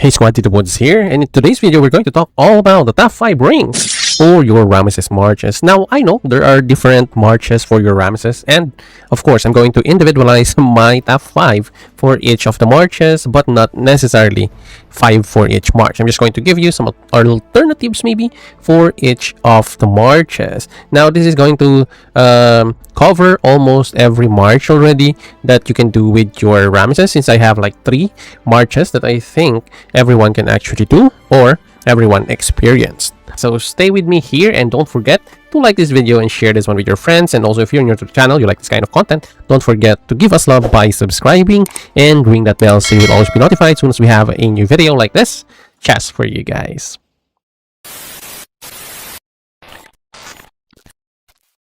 Hey squad, TitoBods here, and in today's video we're going to talk all about the top 5 rings for your Ramesses marches. Now, I know there are different marches for your Ramesses, and of course I'm going to individualize my top 5 for each of the marches, but not necessarily 5 for each march. I'm just going to give you some alternatives maybe for each of the marches. Now, this is going to cover almost every march already that you can do with your Ramesses, since I have like 3 marches that I think everyone can actually do or everyone experienced. So stay with me here, and don't forget to like this video and share this one with your friends. And also, if you're new to the channel, you like this kind of content, don't forget to give us love by subscribing and ring that bell so you'll always be notified as soon as we have a new video like this just for you guys.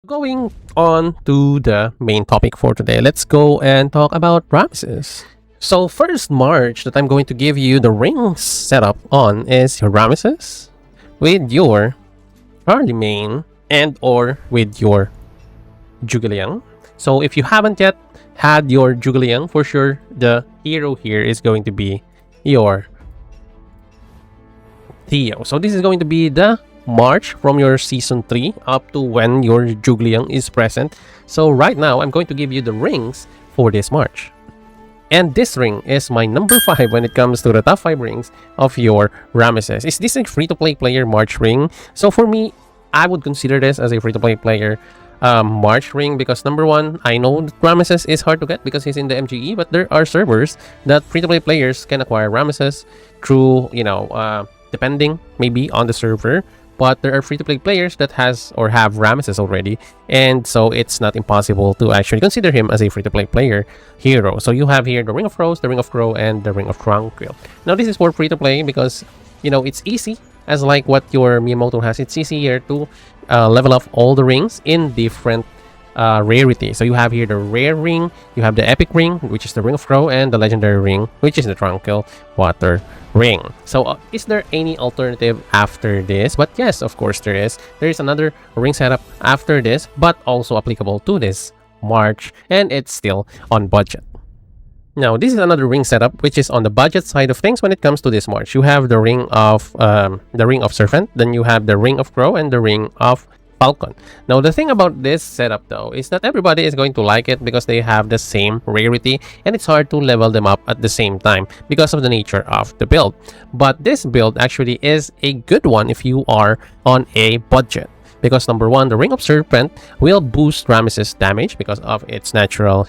Going on to the main topic for today, let's go and talk about Ramesses. So first march that I'm going to give you the rings setup on is your Ramesses with your Charlemagne and or with your Zhuge. So if you haven't yet had your Zhuge, for sure the hero here is going to be your Theo. So this is going to be the march from your season 3 up to when your Zhuge is present. So right now I'm going to give you the rings for this march. And this ring is my number 5 when it comes to the top 5 rings of your Ramesses. Is this a free-to-play player march ring? So for me, I would consider this as a free-to-play player march ring, because number 1, I know that Ramesses is hard to get because he's in the MGE, but there are servers that free-to-play players can acquire Ramesses through, depending maybe on the server. But there are free-to-play players that have Ramesses already, and so it's not impossible to actually consider him as a free-to-play player hero. So you have here the Ring of Rose, the Ring of Crow, and the Ring of Tranquil. Now this is for free-to-play because, it's easy, as like what your Miyamoto has. It's easy here to level up all the rings in different rarity. So you have here the rare ring, you have the epic ring, which is the Ring of Crow, and the legendary ring, which is the Tranquil Water ring. So is there any alternative after this? But yes, of course there is. There is another ring setup after this, but also applicable to this march, and it's still on budget. Now this is another ring setup which is on the budget side of things when it comes to this march. You have the ring of Serpent, then you have the Ring of Crow, and the Ring of Falcon. Now the thing about this setup though is that everybody is going to like it because they have the same rarity, and it's hard to level them up at the same time because of the nature of the build. But this build actually is a good one if you are on a budget, because number 1, the Ring of Serpent will boost Ramesses damage because of its natural,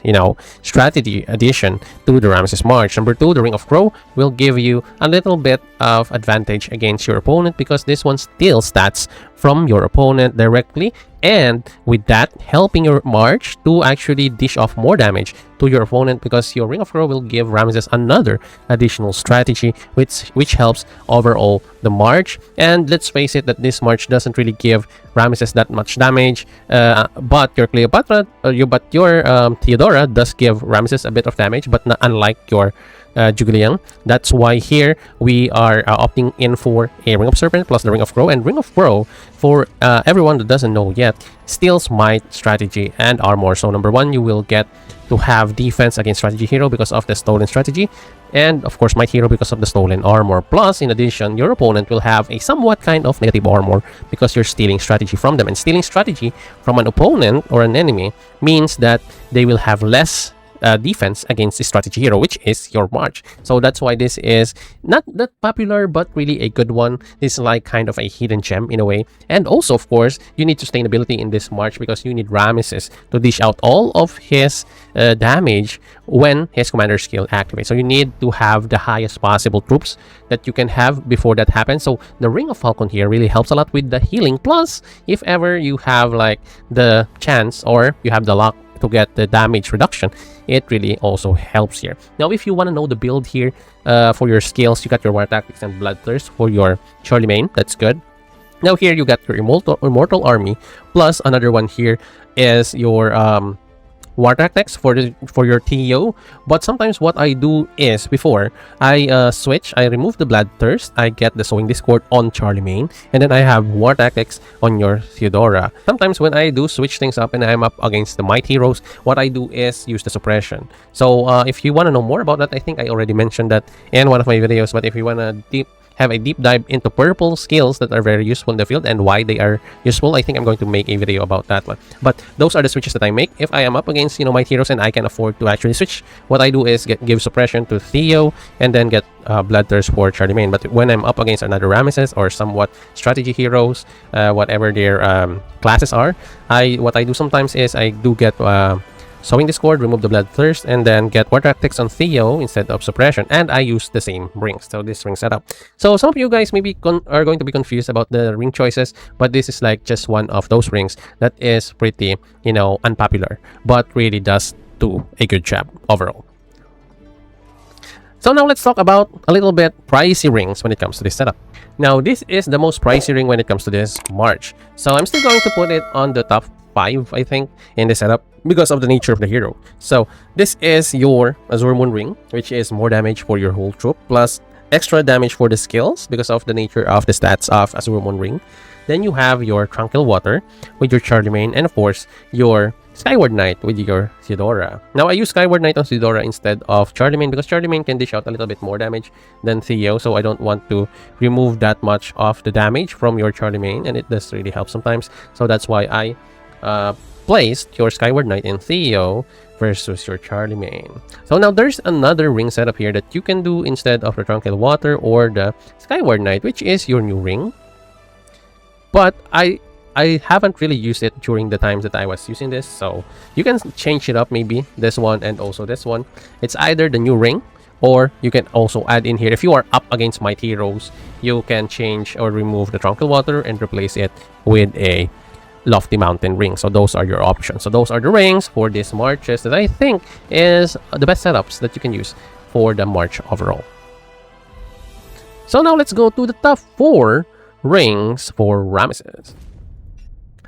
strategy addition to the Ramesses march. Number 2, the Ring of Crow will give you a little bit of advantage against your opponent because this one steals stats from your opponent directly, and with that helping your march to actually dish off more damage to your opponent, because your Ring of Crow will give Ramesses another additional strategy which helps overall the march. And let's face it that this march doesn't really give Ramesses that much damage, but your Cleopatra your Theodora does give Ramesses a bit of damage, but not unlike your Zhuge. That's why here we are opting in for a Ring of Serpent plus the Ring of Crow. And Ring of Crow, for everyone that doesn't know yet, steals might, strategy, and armor. So number 1, you will get to have defense against strategy hero because of the stolen strategy, and of course might hero because of the stolen armor. Plus, in addition, your opponent will have a somewhat kind of negative armor because you're stealing strategy from them, and stealing strategy from an opponent or an enemy means that they will have less defense against the strategy hero, which is your march. So that's why this is not that popular, but really a good one. This is like kind of a hidden gem in a way. And also, of course, you need sustainability in this march because you need Ramesses to dish out all of his damage when his commander skill activates. So you need to have the highest possible troops that you can have before that happens. So the Ring of Falcon here really helps a lot with the healing. Plus, if ever you have like the chance or you have the luck to get the damage reduction, it really also helps here. Now if you want to know the build here for your skills, you got your War Tactics and Bloodthirst for your Charlemagne. That's good. Now here you got your immortal army, plus another one here is your War Tactics for your TO. But sometimes what I do is, before I switch, I remove the Bloodthirst, I get the Sowing Discord on Charlemagne, and then I have War Tactics on your Theodora. Sometimes when I do switch things up and I'm up against the Might Heroes, what I do is use the Suppression. So if you want to know more about that, I think I already mentioned that in one of my videos, but if you want to have a deep dive into purple skills that are very useful in the field and why they are useful, I think I'm going to make a video about that one. But those are the switches that I make. If I am up against, my heroes and I can afford to actually switch, what I do is give suppression to Theo and then get Bloodthirst for Charlemagne. But when I'm up against another Ramesses or somewhat strategy heroes, whatever their classes are, what I do sometimes is I do get Sowing Discord, remove the Bloodthirst, and then get War Tactics on Theo instead of Suppression. And I use the same rings, so this ring setup. So some of you guys maybe are going to be confused about the ring choices, but this is like just one of those rings that is pretty, unpopular, but really does do a good job overall. So now let's talk about a little bit pricey rings when it comes to this setup. Now this is the most pricey ring when it comes to this March. So I'm still going to put it on the top 5, I think, in the setup because of the nature of the hero. So this is your Azure Moon ring, which is more damage for your whole troop plus extra damage for the skills because of the nature of the stats of Azure Moon ring. Then you have your Tranquil Water with your Charlemagne, and of course your Skyward Knight with your Theodora. Now I use Skyward Knight on Theodora instead of Charlemagne because Charlemagne can dish out a little bit more damage than Theo, so I don't want to remove that much of the damage from your Charlemagne, and it does really help sometimes. So that's why I placed your Skyward Knight in Theo versus your Charlemagne. So now there's another ring setup here that you can do instead of the Tranquil Water or the Skyward Knight, which is your new ring. But I haven't really used it during the times that I was using this, so you can change it up, maybe this one and also this one. It's either the new ring, or you can also add in here, if you are up against Might Heroes, you can change or remove the Tranquil Water and replace it with a Lofty Mountain ring. So those are your options. So those are the rings for this Marches that I think is the best setups that you can use for the March overall. So now let's go to the top 4 rings for Ramesses.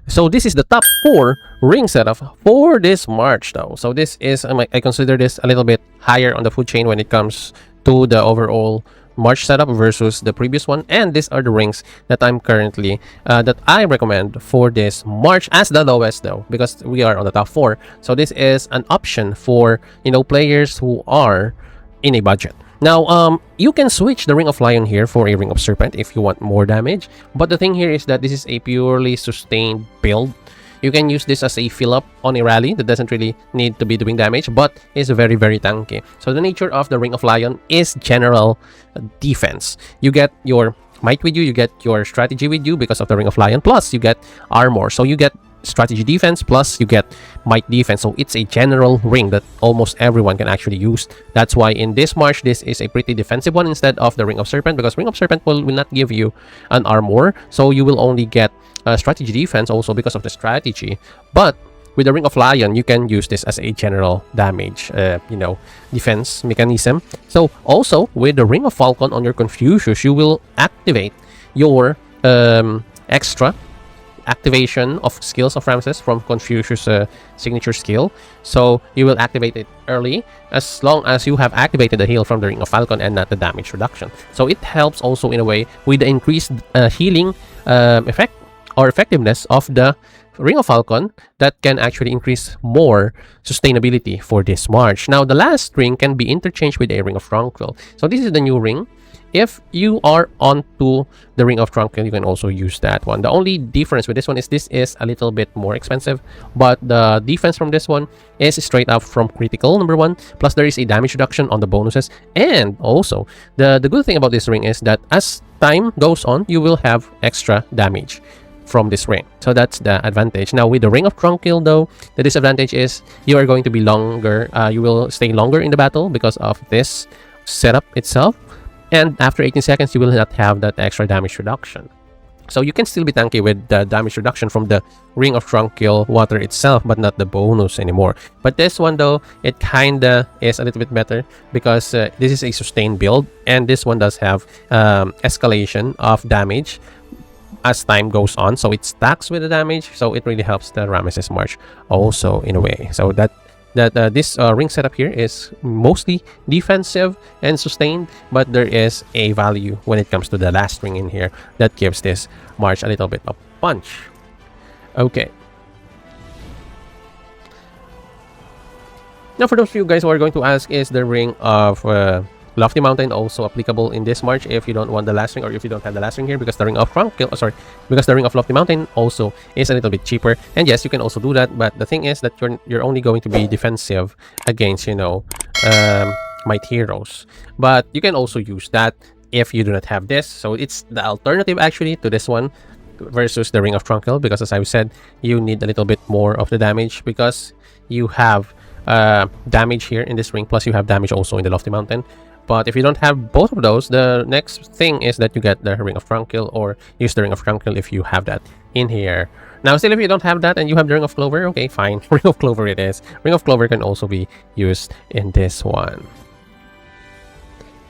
So this is the top 4 ring setup for this March though. So this is, I consider this a little bit higher on the food chain when it comes to the overall March setup versus the previous one, and these are the rings that I'm currently that I recommend for this March as the lowest though, because we are on the top 4. So this is an option for players who are in a budget. Now you can switch the Ring of Lion here for a Ring of Serpent if you want more damage, but the thing here is that this is a purely sustained build. You can use this as a fill-up on a rally that doesn't really need to be doing damage, but is very, very tanky. So the nature of the Ring of Lion is general defense. You get your might with you, you get your strategy with you because of the Ring of Lion, plus you get armor. So you get strategy defense, plus you get might defense. So it's a general ring that almost everyone can actually use. That's why in this March, this is a pretty defensive one instead of the Ring of Serpent, because Ring of Serpent will not give you an armor. So you will only get strategy defense also because of the strategy. But with the Ring of Lion, you can use this as a general damage, defense mechanism. So also with the Ring of Falcon on your Confucius, you will activate your extra activation of skills of Ramesses from Confucius signature skill. So you will activate it early as long as you have activated the heal from the Ring of Falcon and not the damage reduction. So it helps also in a way with the increased healing effect or effectiveness of the Ring of Falcon that can actually increase more sustainability for this March. Now the last ring can be interchanged with a Ring of Tranquil. So this is the new ring. If you are onto the Ring of Tranquil, you can also use that one. The only difference with this one is this is a little bit more expensive, but the defense from this one is straight up from critical, number 1, plus there is a damage reduction on the bonuses. And also the good thing about this ring is that as time goes on, you will have extra damage from this ring. So that's the advantage. Now with the Ring of Tranquil though, the disadvantage is you are going to be longer, you will stay longer in the battle because of this setup itself. And after 18 seconds, you will not have that extra damage reduction. So you can still be tanky with the damage reduction from the Ring of Tranquil Water itself, but not the bonus anymore. But this one though, it kinda is a little bit better because this is a sustained build, and this one does have escalation of damage as time goes on. So it stacks with the damage, so it really helps the Ramesses March also in a way. So that that this ring setup here is mostly defensive and sustained, but there is a value when it comes to the last ring in here that gives this March a little bit of punch. Okay. Now, for those of you guys who are going to ask, is the ring of Lofty Mountain also applicable in this March if you don't want the last ring, or if you don't have the last ring here, because the ring of because the ring of Lofty Mountain also is a little bit cheaper. And yes, you can also do that, but the thing is that you're only going to be defensive against, you know, might heroes. But you can also use that if you do not have this. So it's the alternative actually to this one versus the ring of Tranquil, because as I've said, you need a little bit more of the damage because you have damage here in this ring, plus you have damage also in the Lofty Mountain. But if you don't have both of those, the next thing is that you get the Ring of Tranquil, or use the Ring of Tranquil if you have that in here. Now, still, if you don't have that and you have the Ring of Clover, okay, fine. Ring of Clover it is. Ring of Clover can also be used in this one.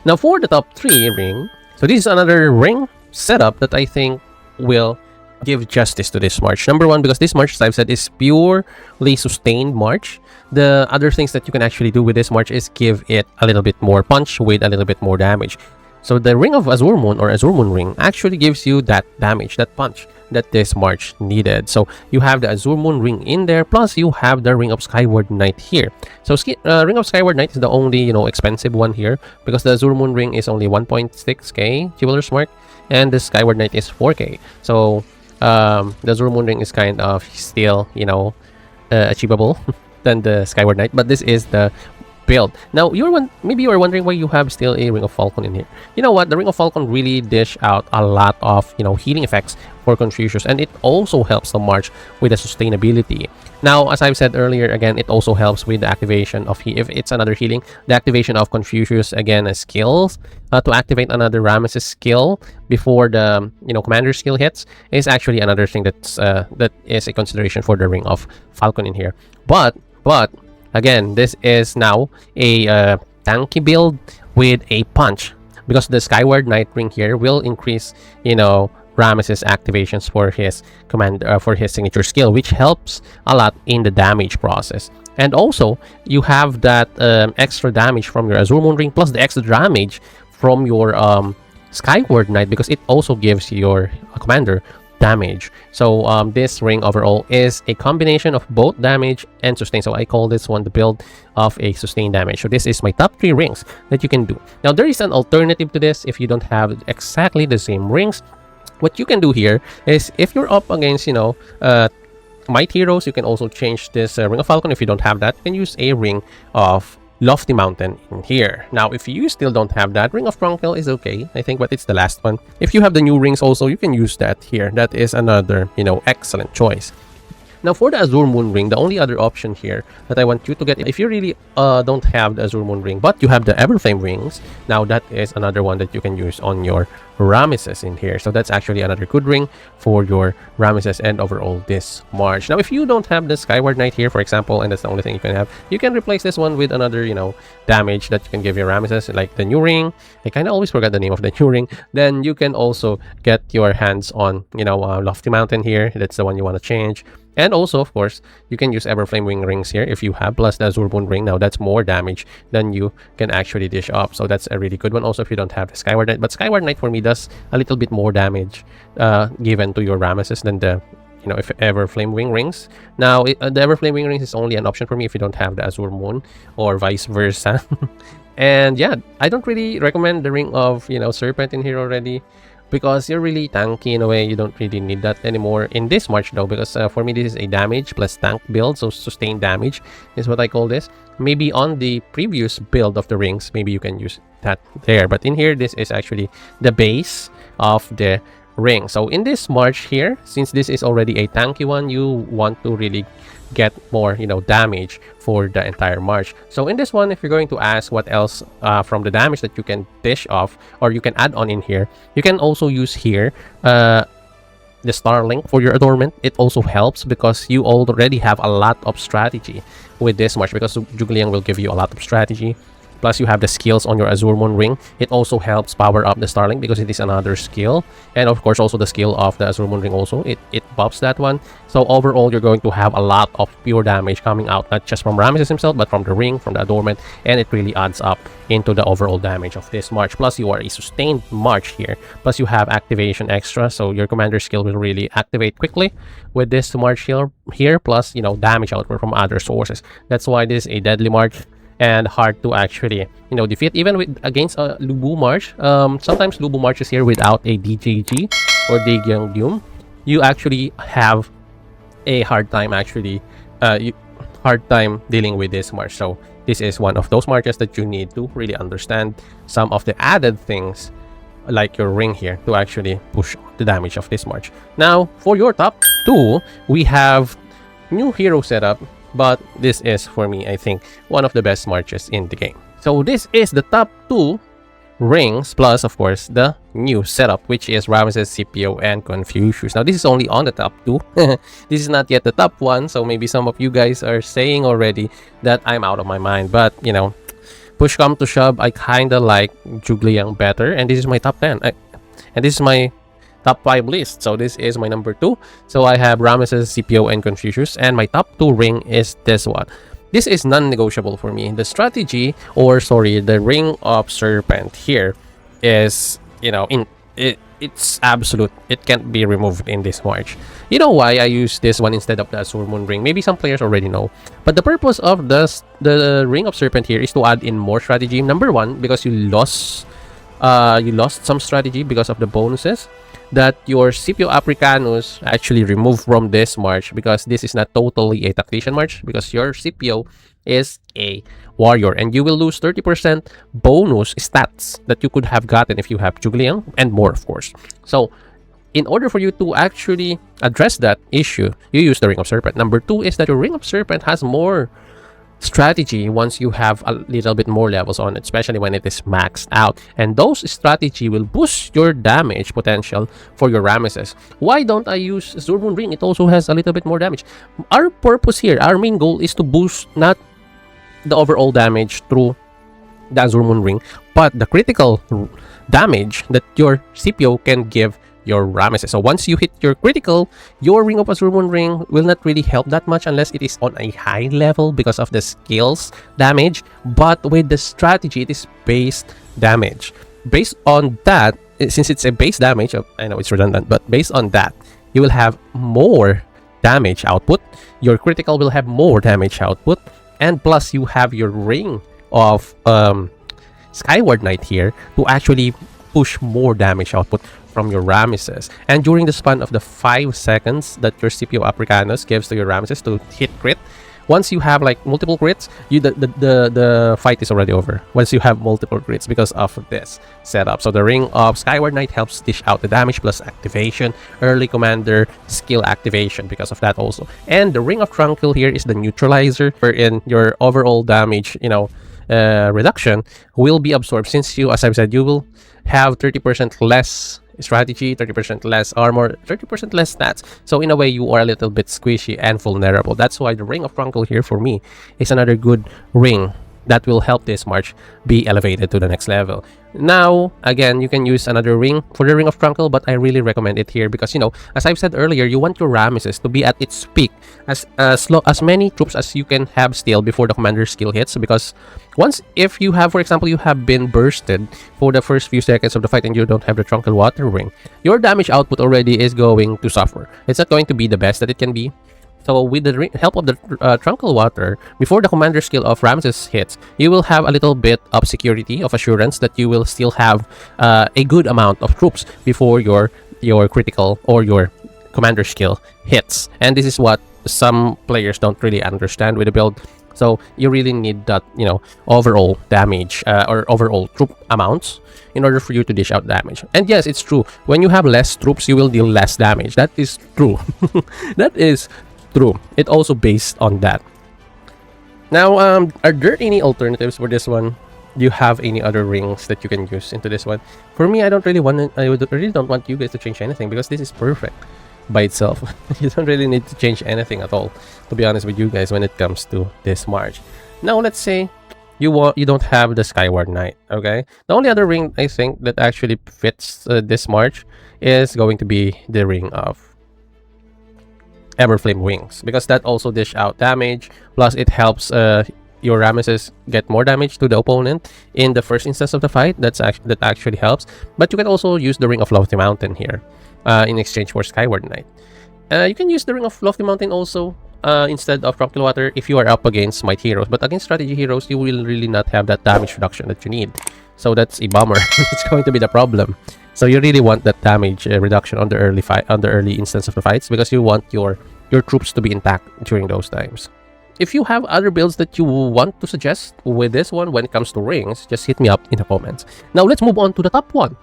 Now, for the top 3 ring, so this is another ring setup that I think will give justice to this March. Number 1, because this March, as I've said, is purely sustained March. The other things that you can actually do with this March is give it a little bit more punch with a little bit more damage. So the Ring of Azure Moon, or Azure Moon ring, actually gives you that damage, that punch that this March needed. So you have the Azure Moon ring in there, plus you have the Ring of Skyward Knight here. So Ring of Skyward Knight is the only, you know, expensive one here, because the Azure Moon ring is only 1.6k Jeweler's Mark, and the Skyward Knight is 4k. So the Azure Moon ring is kind of still, you know, achievable than the Skyward Knight, but this is the build. Now, maybe you are wondering why you have still a Ring of Falcon in here. You know what? The Ring of Falcon really dish out a lot of, you know, healing effects for Confucius, and it also helps the March with the sustainability. Now, as I've said earlier, again, it also helps with the activation of, if it's another healing, the activation of Confucius, again, as skills to activate another Ramesses skill before the, you know, commander skill hits is actually another thing that's that is a consideration for the Ring of Falcon in here. But again, this is now a tanky build with a punch, because the Skyward Knight ring here will increase, you know, Ramesses activations for his for his signature skill, which helps a lot in the damage process. And also, you have that extra damage from your Azure Moon ring, plus the extra damage from your Skyward Knight, because it also gives your commander damage. So this ring overall is a combination of both damage and sustain. So I call this one the build of a sustained damage. So this is my top 3 rings that you can do. Now, there is an alternative to this. If you don't have exactly the same rings, what you can do here is, if you're up against, you know, might heroes, you can also change this Ring of Falcon. If you don't have that, you can use a Ring of Lofty Mountain in here. Now, if you still don't have that, Ring of Tranquil is okay, I think, but it's the last one. If you have the new rings also, you can use that here. That is another, you know, excellent choice. Now, for the Azure Moon ring, the only other option here that I want you to get, if you really don't have the Azure Moon ring, but you have the Everflame rings, now that is another one that you can use on your Ramesses in here. So that's actually another good ring for your Ramesses and overall this March. Now, if you don't have the Skyward Knight here, for example, and that's the only thing you can have, you can replace this one with another, you know, damage that you can give your Ramesses, like the new ring. I kind of always forget the name of the new ring. Then you can also get your hands on, you know, Lofty Mountain here. That's the one you want to change. And also, of course, you can use Everflame Wing rings here if you have, plus the Azure Moon ring. Now, that's more damage than you can actually dish up. So that's a really good one also if you don't have the Skyward Knight. But Skyward Knight for me does a little bit more damage given to your Ramesses than the, you know, if Everflame Wing rings. Now, the Everflame Wing rings is only an option for me if you don't have the Azure Moon, or vice versa. And yeah, I don't really recommend the Ring of, you know, Serpent in here already, because you're really tanky in a way. You don't really need that anymore in this March though, because for me this is a damage plus tank build, so sustained damage is what I call this. Maybe on the previous build of the rings, maybe you can use that there, but in here this is actually the base of the ring. So in this March here, since this is already a tanky one, you want to really get more, you know, damage for the entire March. So in this one, if you're going to ask what else from the damage that you can dish off or you can add on in here, you can also use here the Starlink for your adornment. It also helps because you already have a lot of strategy with this March, because Zhuge Liang will give you a lot of strategy. Plus, you have the skills on your Azure Moon ring. It also helps power up the Starlink because it is another skill. And of course, also the skill of the Azure Moon ring also. It buffs that one. So overall, you're going to have a lot of pure damage coming out, not just from Ramesses himself, but from the ring, from the adornment. And it really adds up into the overall damage of this March. Plus, you are a sustained March here. Plus, you have activation extra. So your commander skill will really activate quickly with this March here. Plus, you know, damage output from other sources. That's why this is a deadly March and hard to actually, you know, defeat even with against a Lubu March. Sometimes Lubu March is here without a DJG or Daegyang Doom. You actually have a hard time dealing with this March. So this is one of those marches that you need to really understand some of the added things like your ring here to actually push the damage of this March. Now for your top 2, we have new hero setup. But this is, for me, I think, one of the best marches in the game. So this is the top 2 rings, plus, of course, the new setup, which is Ramesses, Scipio, and Confucius. Now, this is only on the top 2. This is not yet the top 1, so maybe some of you guys are saying already that I'm out of my mind. But, you know, push come to shove, I kind of like Zhugliang better. And this is my top 10. And this is my top 5 list. So this is my number 2. So I have Ramesses, Scipio, and Confucius, and my top 2 ring is this one. This is non-negotiable for me. The strategy, or sorry, the Ring of Serpent here is, you know, it's absolute. It can't be removed in this March. You know why I use this one instead of the Azure Moon ring? Maybe some players already know. But the purpose of the Ring of Serpent here is to add in more strategy. Number 1, because you lost some strategy because of the bonuses that your Scipio Africanus actually removed from this March, because this is not totally a tactician March, because your Scipio is a warrior and you will lose 30% bonus stats that you could have gotten if you have Zhugliang and more, of course. So in order for you to actually address that issue, you use the Ring of Serpent. Number 2 is that your Ring of Serpent has more strategy once you have a little bit more levels on it, especially when it is maxed out, and those strategy will boost your damage potential for your Ramesses. Why don't I use Azure Moon ring? It also has a little bit more damage. Our purpose here, our main goal is to boost not the overall damage through the Azure Moon ring, but the critical damage that your Scipio can give your Ramesses. So once you hit your critical, your Ring of Azure Moon ring will not really help that much unless it is on a high level because of the skills damage. But with the strategy, it is base damage. Based on that, since it's a base damage, I know it's redundant, but based on that, you will have more damage output. Your critical will have more damage output, and plus you have your Ring of Skyward Knight here to actually push more damage output from your Ramesses. And during the span of the 5 seconds that your Scipio Africanus gives to your Ramesses to hit crit, once you have like multiple crits, the fight is already over once you have multiple crits because of this setup. So the Ring of Skyward Knight helps dish out the damage plus activation, early commander skill activation because of that also. And the Ring of Tranquil here is the neutralizer, wherein your overall damage, you know, reduction will be absorbed, since you, as I've said, you will have 30% less strategy, 30% less armor, 30% less stats. So in a way, you are a little bit squishy and vulnerable. That's why the Ring of Tranquil here for me is another good ring that will help this March be elevated to the next level. Now, again, you can use another ring for the Ring of Tranquil, but I really recommend it here because, you know, as I've said earlier, you want your Ramesses to be at its peak, as many troops as you can have still before the commander skill hits, because once, if you have, for example, you have been bursted for the first few seconds of the fight and you don't have the Tranquil Water ring, your damage output already is going to suffer. It's not going to be the best that it can be. So with the help of the Tranquil Water, before the commander skill of Ramesses hits, you will have a little bit of security, of assurance that you will still have a good amount of troops before your critical or your commander skill hits. And this is what some players don't really understand with the build. So you really need that, you know, overall damage or overall troop amounts in order for you to dish out damage. And yes, it's true. When you have less troops, you will deal less damage. That is true. That is true. It also based on that. Now, are there any alternatives for this one? Do you have any other rings that you can use into this one? For me, I really don't want you guys to change anything because this is perfect by itself. You don't really need to change anything at all, to be honest with you guys, when it comes to this March. Now, let's say you don't have the Skyward Knight. Okay, the only other ring I think that actually fits this March is going to be the ring of Everflame Wings, because that also dish out damage, plus it helps your Ramesses get more damage to the opponent in the first instance of the fight. That actually helps. But you can also use the Ring of Lofty Mountain here in exchange for Skyward Knight. You can use the Ring of Lofty Mountain also instead of Tranquil Water if you are up against Might Heroes. But against Strategy Heroes, you will really not have that damage reduction that you need. So that's a bummer. It's going to be the problem. So you really want that damage reduction on the early instance of the fights, because you want your troops to be intact during those times. If you have other builds that you want to suggest with this one when it comes to rings, just hit me up in the comments. Now let's move on to the top one.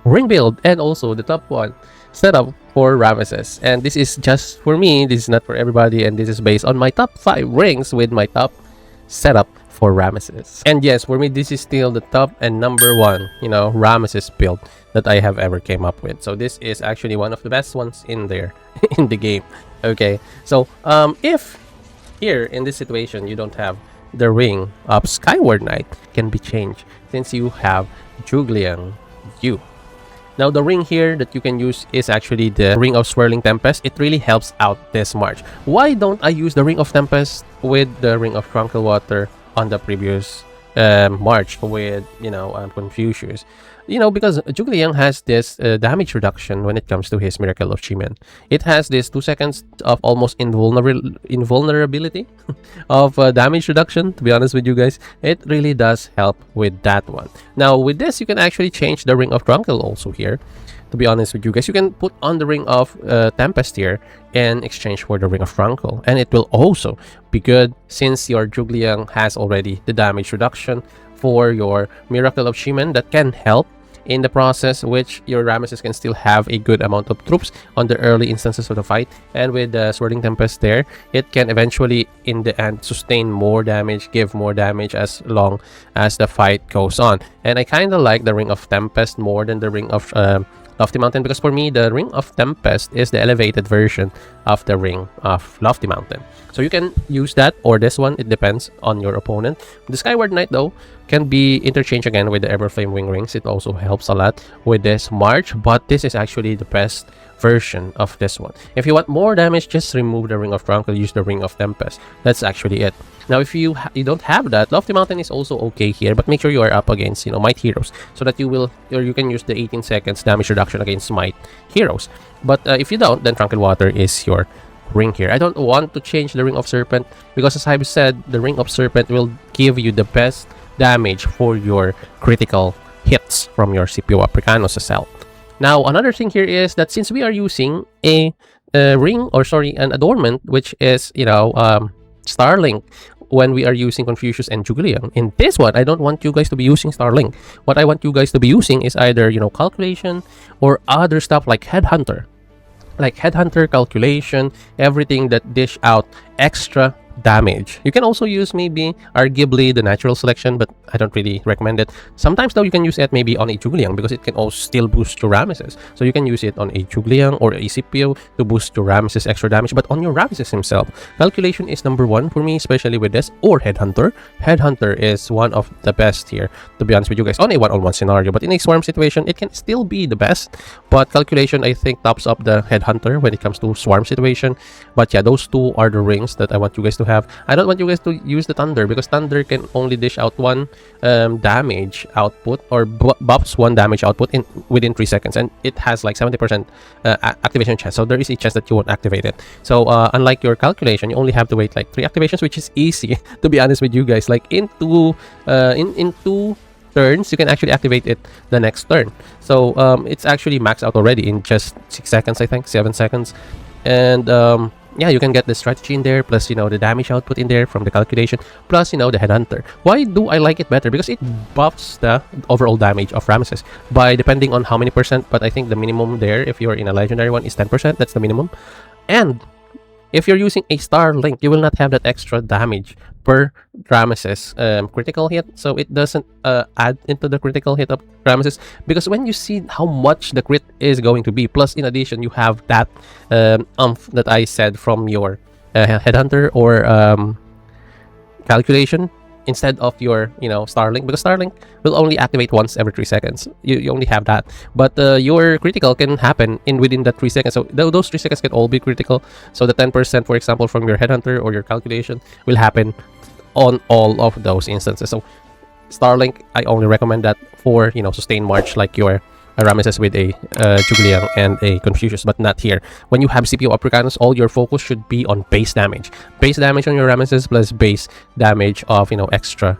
Ring build, and also the top one setup for Ramesses. And this is just for me, this is not for everybody, and this is based on my top 5 rings with my top setup for Ramesses. And yes, for me, this is still the top and number 1, Ramesses build that I have ever came up with. So this is actually one of the best ones in there in the game. Okay, so if here in this situation you don't have the ring of Skyward Knight, can be changed since you have Zhugliang Yu. Now the ring here that you can use is actually the Ring of Swirling Tempest. It really helps out this March. Why don't I use the Ring of Tempest with the Ring of Tranquil Water on the previous March with Confucius? Because Zhugliang has this damage reduction when it comes to his Miracle of Chimen. It has this 2 seconds of almost invulnerability of damage reduction. To be honest with you guys, it really does help with that one. Now with this, you can actually change the Ring of Tranquil also here. To be honest with you guys, you can put on the Ring of Tempest here in exchange for the Ring of Tranquil, and it will also be good since your Zhugliang has already the damage reduction for your Miracle of Chimen that can help in the process, which your Ramesses can still have a good amount of troops on the early instances of the fight. And with the Swirling Tempest there, it can eventually in the end sustain more damage, give more damage as long as the fight goes on. And I kind of like the Ring of Tempest more than the Ring of Lofty Mountain, because for me the Ring of Tempest is the elevated version of the Ring of Lofty Mountain. So you can use that or this one, it depends on your opponent. The Skyward Knight though can be interchanged again with the Everflame Wing Rings. It also helps a lot with this March, but this is actually the best version of this one. If you want more damage, just remove the Ring of Tranquil, use the Ring of Tempest. That's actually it. Now if you don't have that, Lofty Mountain is also okay here, but make sure you are up against Might Heroes, so that you can use the 18 seconds damage reduction against Might Heroes. But if you don't, then Tranquil Water is your ring here. I don't want to change the Ring of Serpent, because as I've said, the Ring of Serpent will give you the best damage for your critical hits from your CPU Africanos as well. Now another thing here is that since we are using an adornment, which is Starlink, when we are using Confucius and Zhugliang, in this one I don't want you guys to be using Starlink. What I want you guys to be using is either Calculation or other stuff like Headhunter, Calculation, everything that dish out extra damage. You can also use maybe arguably the Natural Selection, but I don't really recommend it. Sometimes though you can use it maybe on a Zhugliang, because it can also still boost your Ramesses. So you can use it on a Zhugliang or a Scipio to boost your Ramesses extra damage. But on your Ramesses himself, Calculation is number 1 for me, especially with this, or Headhunter. Headhunter is one of the best here, to be honest with you guys, on a one-on-one scenario. But in a swarm situation, it can still be the best, but Calculation I think tops up the Headhunter when it comes to swarm situation. But yeah, those two are the rings that I want you guys to have. I don't want you guys to use the Thunder, because Thunder can only dish out 1 damage output, or buffs 1 damage output within 3 seconds, and it has like 70% activation chance, so there is a chance that you won't activate it. So unlike your Calculation, you only have to wait like 3 activations, which is easy to be honest with you guys. Like in 2 turns you can actually activate it the next turn. So it's actually maxed out already in just 6 seconds, I think 7 seconds. And yeah, you can get the strategy in there, plus the damage output in there from the Calculation, plus the Headhunter. Why do I like it better? Because it buffs the overall damage of Ramesses by depending on how many percent, but I think the minimum there, if you're in a legendary one, is 10%. That's the minimum. And if you're using a Starlink, you will not have that extra damage per Ramesses critical hit, so it doesn't add into the critical hit of Ramesses, because when you see how much the crit is going to be, plus in addition you have that that I said from your Headhunter or Calculation, instead of your Starlink, because Starlink will only activate once every 3 seconds. You only have that, but your critical can happen in within that 3 seconds. So those 3 seconds can all be critical. So the 10%, for example, from your headhunter or your calculation will happen on all of those instances. So Starlink, I only recommend that for sustained march, like your Ramesses with a Jugliang and a Confucius, but not here. When you have CPU Africanus, all your focus should be on base damage. Base damage on your Ramesses plus base damage of extra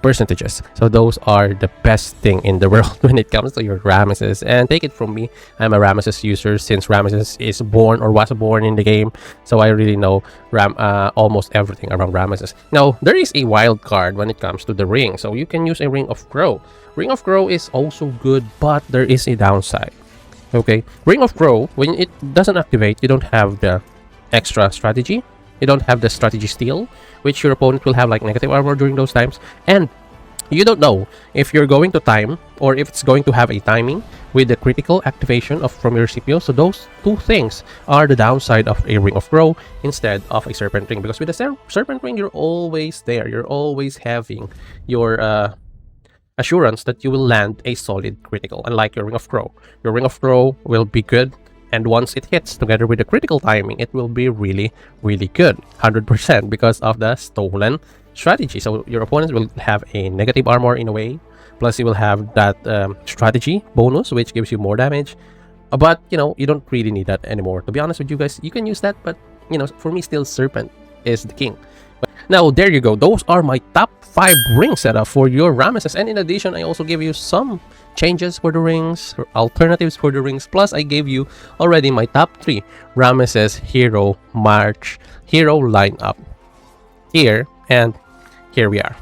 percentages. So those are the best thing in the world when it comes to your Ramesses. And take it from me, I'm a Ramesses user since Ramesses is born or was born in the game. So I really know almost everything around Ramesses. Now, there is a wild card when it comes to the ring. So you can use a Ring of Crow. Ring of Crow is also good, but there is a downside. Okay, Ring of Crow, when it doesn't activate, you don't have the extra strategy. You don't have the strategy steal, which your opponent will have like negative armor during those times. And you don't know if you're going to time or if it's going to have a timing with the critical activation from your CPU. So those two things are the downside of a Ring of Crow instead of a Serpent Ring. Because with a Serpent Ring, you're always there. You're always having your assurance that you will land a solid critical, unlike your Ring of Crow. Your Ring of Crow will be good, and once it hits together with the critical timing, it will be really, really good, 100%, because of the stolen strategy. So your opponent will have a negative armor in a way, plus you will have that strategy bonus, which gives you more damage. But you don't really need that anymore. To be honest with you guys, you can use that, but for me, still Serpent is the king. Now, there you go. Those are my top 5 ring setup for your Ramesses. And in addition, I also gave you some changes for the rings, or alternatives for the rings. Plus, I gave you already my top 3 Ramesses hero lineup here, and here we are.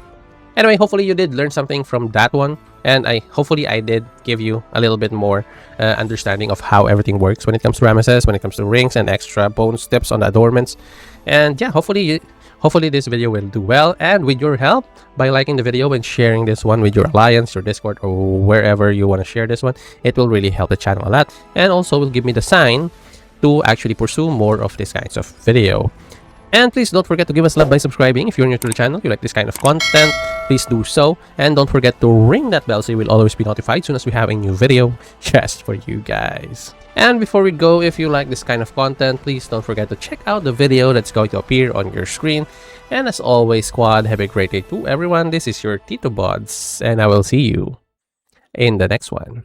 Anyway, hopefully you did learn something from that one, and hopefully I did give you a little bit more understanding of how everything works when it comes to Ramesses, when it comes to rings and extra bonus tips on the adornments. And yeah, hopefully this video will do well, and with your help, by liking the video and sharing this one with your alliance, your Discord, or wherever you want to share this one, it will really help the channel a lot, and also will give me the sign to actually pursue more of these kinds of video. And please don't forget to give us love by subscribing. If you're new to the channel, you like this kind of content, please do so. And don't forget to ring that bell so you will always be notified soon as we have a new video just for you guys. And before we go, if you like this kind of content, please don't forget to check out the video that's going to appear on your screen. And as always, squad, have a great day to everyone. This is your TitoBods, and I will see you in the next one.